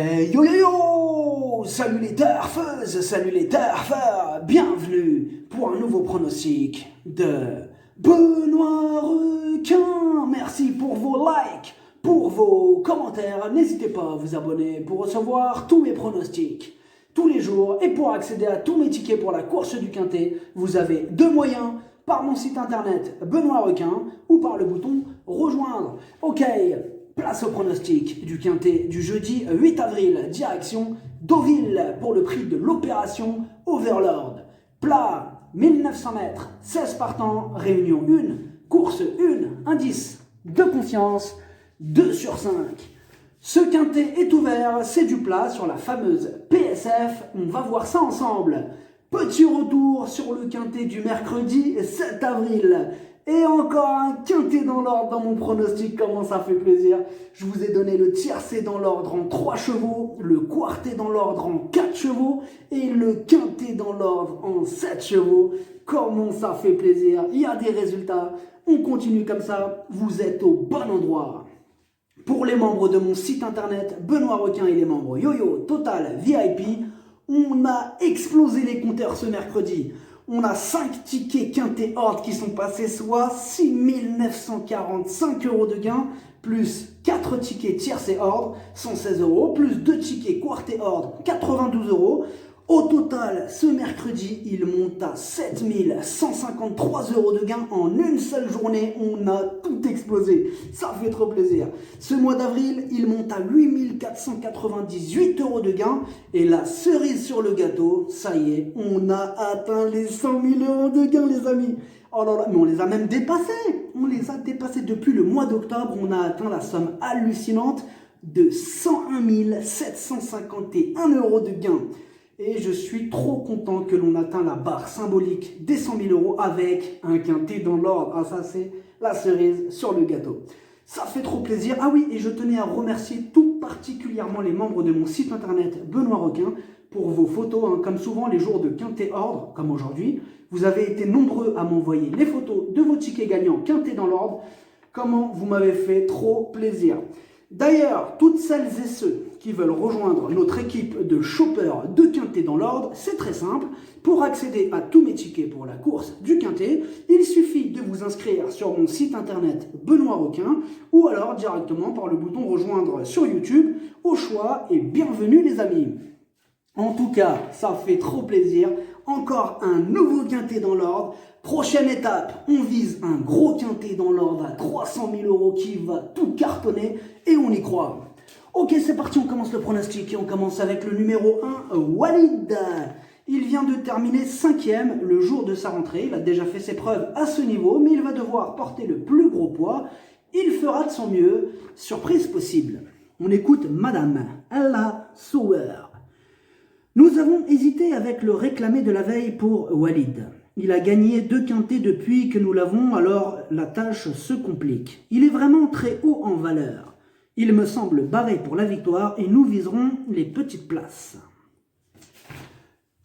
Hey yo yo yo! Salut les turfeuses, salut les turfeurs, bienvenue pour un nouveau pronostic de Benoît Requin. Merci pour vos likes, pour vos commentaires. N'hésitez pas à vous abonner pour recevoir tous mes pronostics tous les jours. Et pour accéder à tous mes tickets pour la course du Quintet, vous avez deux moyens: par mon site internet Benoît Requin ou par le bouton rejoindre. Ok, place au pronostic du Quintet du jeudi 8 avril, direction Deauville pour le prix de l'opération Overlord. Plat 1900 mètres, 16 partants, réunion 1, course 1, indice de confiance 2 sur 5. Ce Quintet est ouvert, c'est du plat sur la fameuse PSF, on va voir ça ensemble. Petit retour sur le Quintet du mercredi 7 avril. Et encore un Quintet dans l'ordre dans mon pronostic, comment ça fait plaisir. Je vous ai donné le tiercé dans l'ordre en 3 chevaux, le quartet dans l'ordre en 4 chevaux et le Quintet dans l'ordre en 7 chevaux. Comment ça fait plaisir, il y a des résultats. On continue comme ça, vous êtes au bon endroit. Pour les membres de mon site internet Benoît Requin et les membres YoYo Total VIP, on a explosé les compteurs ce mercredi. On a 5 tickets Quintet Ordre qui sont passés, soit 6 945 € de gain, plus 4 tickets Tiercé Ordre, 116 €, plus 2 tickets Quartet Ordre, 92 €. Au total, ce mercredi, il monte à 7 153 € de gain en une seule journée. On a tout explosé. Ça fait trop plaisir. Ce mois d'avril, il monte à 8 498 € de gain. Et la cerise sur le gâteau, ça y est, on a atteint les 100 000 € de gain, les amis. Oh là là, mais on les a même dépassés. On les a dépassés depuis le mois d'octobre. On a atteint la somme hallucinante de 101 751 € de gain. Et je suis trop content que l'on atteint la barre symbolique des 100 000 € avec un Quintet dans l'ordre. Ah, ça, c'est la cerise sur le gâteau. Ça fait trop plaisir. Ah oui, et je tenais à remercier tout particulièrement les membres de mon site internet Benoît Requin pour vos photos. Comme souvent, les jours de Quintet Ordre, comme aujourd'hui, vous avez été nombreux à m'envoyer les photos de vos tickets gagnants Quintet dans l'ordre. Comment vous m'avez fait trop plaisir. D'ailleurs, toutes celles et ceux qui veulent rejoindre notre équipe de shoppers de Quintet dans l'ordre, c'est très simple. Pour accéder à tous mes tickets pour la course du Quintet, il suffit de vous inscrire sur mon site internet Benoît Requin ou alors directement par le bouton rejoindre sur YouTube. Au choix et bienvenue les amis. En tout cas, ça fait trop plaisir. Encore un nouveau Quintet dans l'ordre. Prochaine étape, on vise un gros Quintet dans l'ordre à 300 000 € qui va tout cartonner et on y croit. Ok, c'est parti, on commence le pronostic et on commence avec le numéro 1, Walid. Il vient de terminer 5e le jour de sa rentrée. Il a déjà fait ses preuves à ce niveau, mais il va devoir porter le plus gros poids. Il fera de son mieux. Surprise possible. On écoute Madame Ella Sauer. Nous avons hésité avec le réclamé de la veille pour Walid. Il a gagné 2 quintets depuis que nous l'avons, alors la tâche se complique. Il est vraiment très haut en valeur. Il me semble barré pour la victoire et nous viserons les petites places.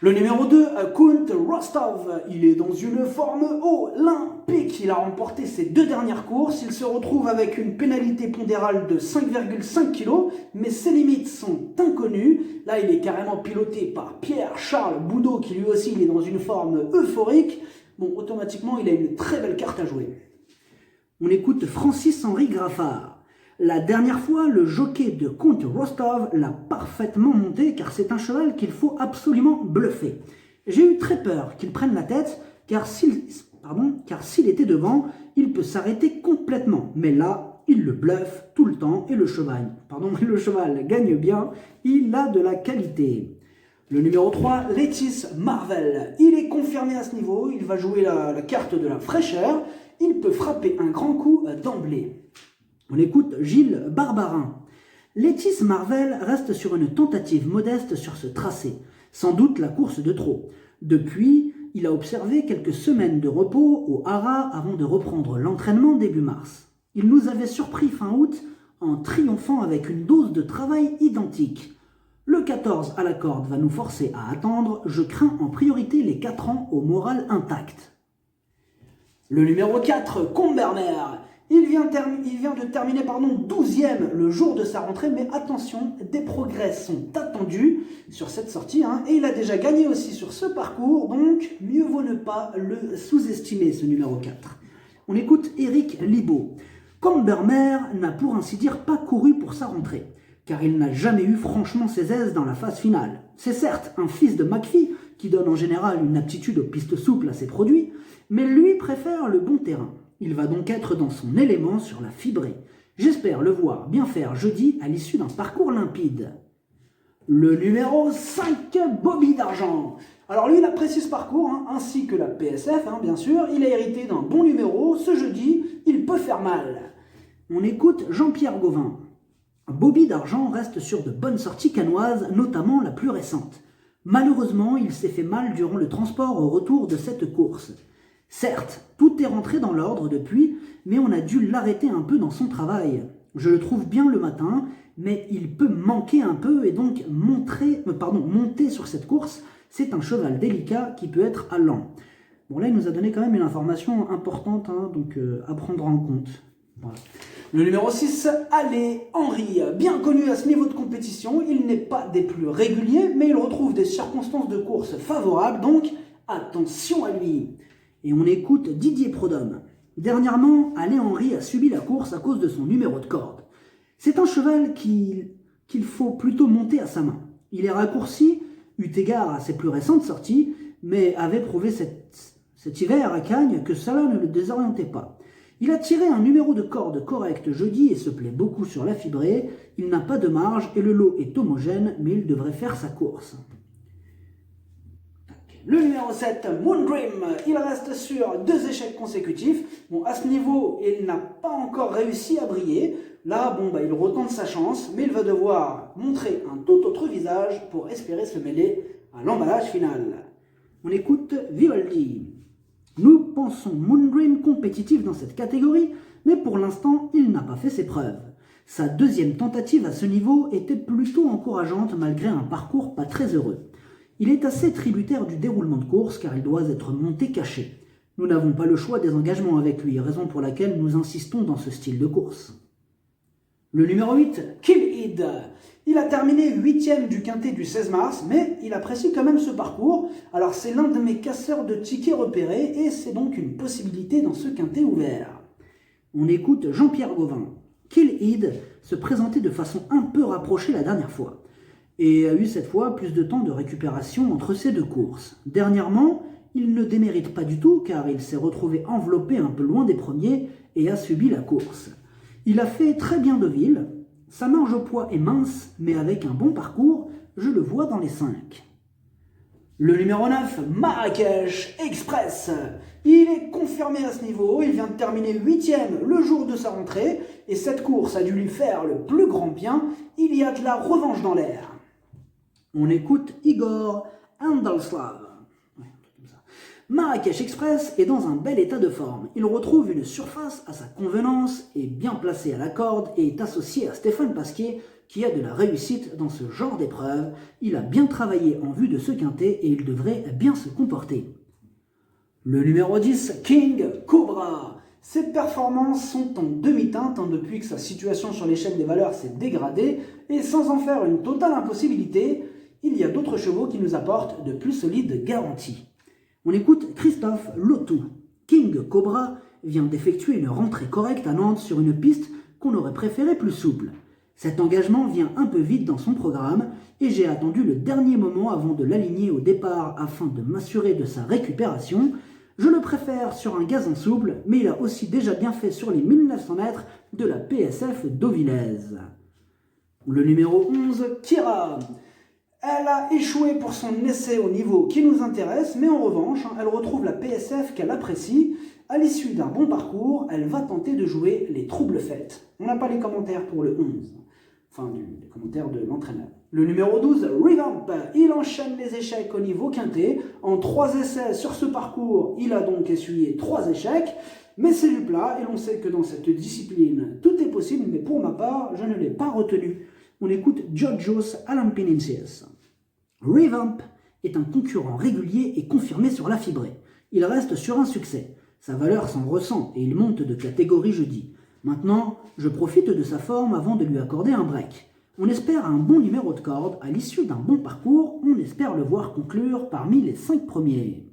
Le numéro 2, Count Rostov. Il est dans une forme olympique. Il a remporté ses 2 dernières courses. Il se retrouve avec une pénalité pondérale de 5,5 kg, mais ses limites sont inconnues. Là, il est carrément piloté par Pierre-Charles Boudot, qui lui aussi il est dans une forme euphorique. Bon, automatiquement, il a une très belle carte à jouer. On écoute Francis-Henri Graffard. La dernière fois, le jockey de Count Rostov l'a parfaitement monté car c'est un cheval qu'il faut absolument bluffer. J'ai eu très peur qu'il prenne la tête car s'il était devant, il peut s'arrêter complètement. Mais là, il le bluffe tout le temps et le cheval gagne bien, il a de la qualité. Le numéro 3, Letis Marvel. Il est confirmé à ce niveau, il va jouer la carte de la fraîcheur, il peut frapper un grand coup d'emblée. On écoute Gilles Barbarin. Letis Marvel reste sur une tentative modeste sur ce tracé, sans doute la course de trop. Depuis, il a observé quelques semaines de repos au Hara avant de reprendre l'entraînement début mars. Il nous avait surpris fin août en triomphant avec une dose de travail identique. Le 14 à la corde va nous forcer à attendre, je crains en priorité les 4 ans au moral intact. Le numéro 4, Combermer. Il vient de terminer 12e le jour de sa rentrée, mais attention, des progrès sont attendus sur cette sortie, et il a déjà gagné aussi sur ce parcours, donc mieux vaut ne pas le sous-estimer, ce numéro 4. On écoute Eric Libaud. Cambermer n'a pour ainsi dire pas couru pour sa rentrée, car il n'a jamais eu franchement ses aises dans la phase finale. C'est certes un fils de McPhee, qui donne en général une aptitude aux pistes souples à ses produits, mais lui préfère le bon terrain. Il va donc être dans son élément sur la fibrée. J'espère le voir bien faire jeudi à l'issue d'un parcours limpide. Le numéro 5, Bobby d'Argent. Alors lui, il apprécie ce parcours, ainsi que la PSF, bien sûr. Il a hérité d'un bon numéro. Ce jeudi, il peut faire mal. On écoute Jean-Pierre Gauvin. Bobby d'Argent reste sur de bonnes sorties canoises, notamment la plus récente. Malheureusement, il s'est fait mal durant le transport au retour de cette course. Certes, tout est rentré dans l'ordre depuis, mais on a dû l'arrêter un peu dans son travail. Je le trouve bien le matin, mais il peut manquer un peu et donc monter sur cette course, c'est un cheval délicat qui peut être allant. Bon là, il nous a donné quand même une information importante, donc à prendre en compte. Voilà. Le numéro 6, Allez Henry, bien connu à ce niveau de compétition, il n'est pas des plus réguliers, mais il retrouve des circonstances de course favorables, donc attention à lui. Et on écoute Didier Prodhomme. Dernièrement, Allez Henry a subi la course à cause de son numéro de corde. C'est un cheval qu'il faut plutôt monter à sa main. Il est raccourci, eu égard à ses plus récentes sorties, mais avait prouvé cet hiver à Cagnes que cela ne le désorientait pas. Il a tiré un numéro de corde correct jeudi et se plaît beaucoup sur la fibrée. Il n'a pas de marge et le lot est homogène, mais il devrait faire sa course. Le numéro 7, Moondream, il reste sur 2 échecs consécutifs. Bon, à ce niveau, il n'a pas encore réussi à briller. Là, il retente sa chance, mais il va devoir montrer un tout autre visage pour espérer se mêler à l'emballage final. On écoute Vivaldi. Nous pensons Moondream compétitif dans cette catégorie, mais pour l'instant, il n'a pas fait ses preuves. Sa deuxième tentative à ce niveau était plutôt encourageante malgré un parcours pas très heureux. Il est assez tributaire du déroulement de course car il doit être monté caché. Nous n'avons pas le choix des engagements avec lui, raison pour laquelle nous insistons dans ce style de course. Le numéro 8, Kill It. Il a terminé 8e du quintet du 16 mars, mais il apprécie quand même ce parcours. Alors c'est l'un de mes casseurs de tickets repérés et c'est donc une possibilité dans ce quintet ouvert. On écoute Jean-Pierre Gauvin. Kill It se présentait de façon un peu rapprochée la dernière fois et a eu cette fois plus de temps de récupération entre ces deux courses. Dernièrement, il ne démérite pas du tout car il s'est retrouvé enveloppé un peu loin des premiers et a subi la course. Il a fait très bien Deauville, sa marge au poids est mince mais avec un bon parcours, je le vois dans les 5. Le numéro 9, Marrakech Express. Il est confirmé à ce niveau, il vient de terminer 8e le jour de sa rentrée et cette course a dû lui faire le plus grand bien, il y a de la revanche dans l'air. On écoute Igor Andelslav. Marrakech Express est dans un bel état de forme. Il retrouve une surface à sa convenance, est bien placé à la corde et est associé à Stéphane Pasquier qui a de la réussite dans ce genre d'épreuve. Il a bien travaillé en vue de ce quintet et il devrait bien se comporter. Le numéro 10, King Cobra. Ses performances sont en demi-teinte depuis que sa situation sur l'échelle des valeurs s'est dégradée et sans en faire une totale impossibilité, il y a d'autres chevaux qui nous apportent de plus solides garanties. On écoute Christophe Lotou. King Cobra vient d'effectuer une rentrée correcte à Nantes sur une piste qu'on aurait préféré plus souple. Cet engagement vient un peu vite dans son programme et j'ai attendu le dernier moment avant de l'aligner au départ afin de m'assurer de sa récupération. Je le préfère sur un gazon souple, mais il a aussi déjà bien fait sur les 1900 mètres de la PSF d'Auvillaise. Le numéro 11, Kira. Elle a échoué pour son essai au niveau qui nous intéresse, mais en revanche, elle retrouve la PSF qu'elle apprécie. À l'issue d'un bon parcours, elle va tenter de jouer les troubles fêtes. On n'a pas les commentaires pour le 11, les commentaires de l'entraîneur. Le numéro 12, Revamp, il enchaîne les échecs au niveau quintet. En 3 essais sur ce parcours, il a donc essuyé 3 échecs. Mais c'est du plat et l'on sait que dans cette discipline, tout est possible, mais pour ma part, je ne l'ai pas retenu. On écoute Georgios Alampinensis. Revamp est un concurrent régulier et confirmé sur la fibrée. Il reste sur un succès. Sa valeur s'en ressent et il monte de catégorie jeudi. Maintenant, je profite de sa forme avant de lui accorder un break. On espère un bon numéro de corde, à l'issue d'un bon parcours, on espère le voir conclure parmi les 5 premiers.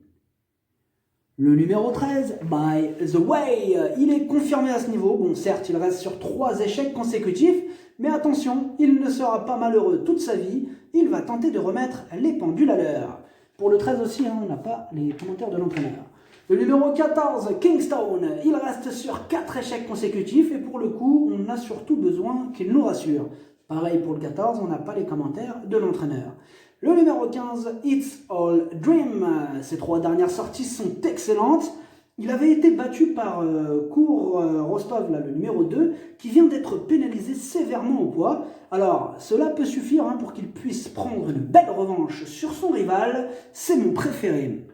Le numéro 13, By the Way, il est confirmé à ce niveau. Bon, certes, il reste sur 3 échecs consécutifs, mais attention, il ne sera pas malheureux toute sa vie, il va tenter de remettre les pendules à l'heure. Pour le 13 aussi, on n'a pas les commentaires de l'entraîneur. Le numéro 14, Kingstone, il reste sur 4 échecs consécutifs et pour le coup, on a surtout besoin qu'il nous rassure. Pareil pour le 14, on n'a pas les commentaires de l'entraîneur. Le numéro 15, It's All Dream. Ces 3 dernières sorties sont excellentes. Il avait été battu par Kour Rostov, là, le numéro 2, qui vient d'être pénalisé sévèrement au poids. Alors, cela peut suffire pour qu'il puisse prendre une belle revanche sur son rival. C'est mon préféré.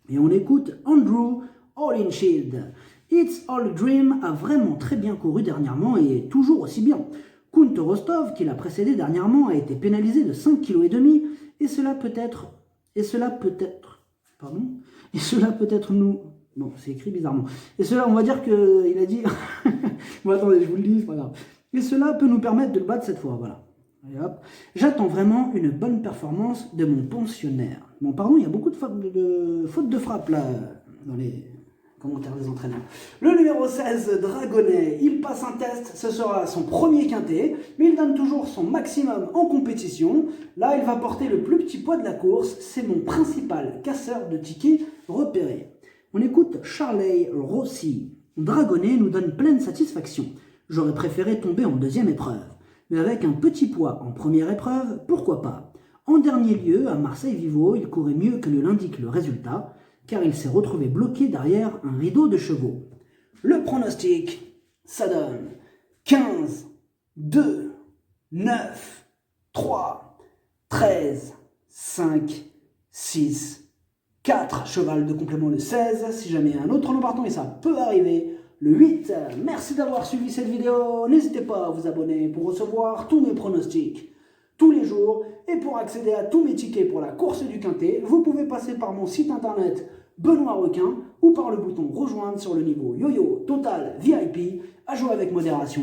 Et on écoute Andrew Holinsheld. It's All Dream a vraiment très bien couru dernièrement et toujours aussi bien. Kunt Rostov, qui l'a précédé dernièrement, a été pénalisé de 5,5 kg et cela peut être nous... Bon, c'est écrit bizarrement. Et cela, on va dire qu'il a dit... Bon, attendez, je vous le dis, c'est pas grave. Et cela peut nous permettre de le battre cette fois, voilà. J'attends vraiment une bonne performance de mon pensionnaire. Bon, pardon, il y a beaucoup de fautes de frappe là, dans les commentaires des entraîneurs. Le numéro 16, Dragonnet, il passe un test, ce sera son premier quintet, mais il donne toujours son maximum en compétition. Là, il va porter le plus petit poids de la course, c'est mon principal casseur de tickets repéré. On écoute Charley Rossi. Dragonnet nous donne pleine satisfaction. J'aurais préféré tomber en deuxième épreuve. Mais avec un petit poids en première épreuve, pourquoi pas? En dernier lieu, à Marseille-Vivo, il courait mieux que ne l'indique le résultat, car il s'est retrouvé bloqué derrière un rideau de chevaux. Le pronostic, ça donne 15, 2, 9, 3, 13, 5, 6, 4, cheval de complément le 16, si jamais un autre nom partant, et ça peut arriver, le 8. Merci d'avoir suivi cette vidéo, n'hésitez pas à vous abonner pour recevoir tous mes pronostics tous les jours, et pour accéder à tous mes tickets pour la course du quintet, vous pouvez passer par mon site internet Benoît Requin ou par le bouton rejoindre sur le niveau Yo-Yo Total VIP, à jouer avec modération.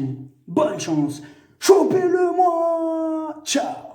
Bonne chance, chopez-le moi, ciao.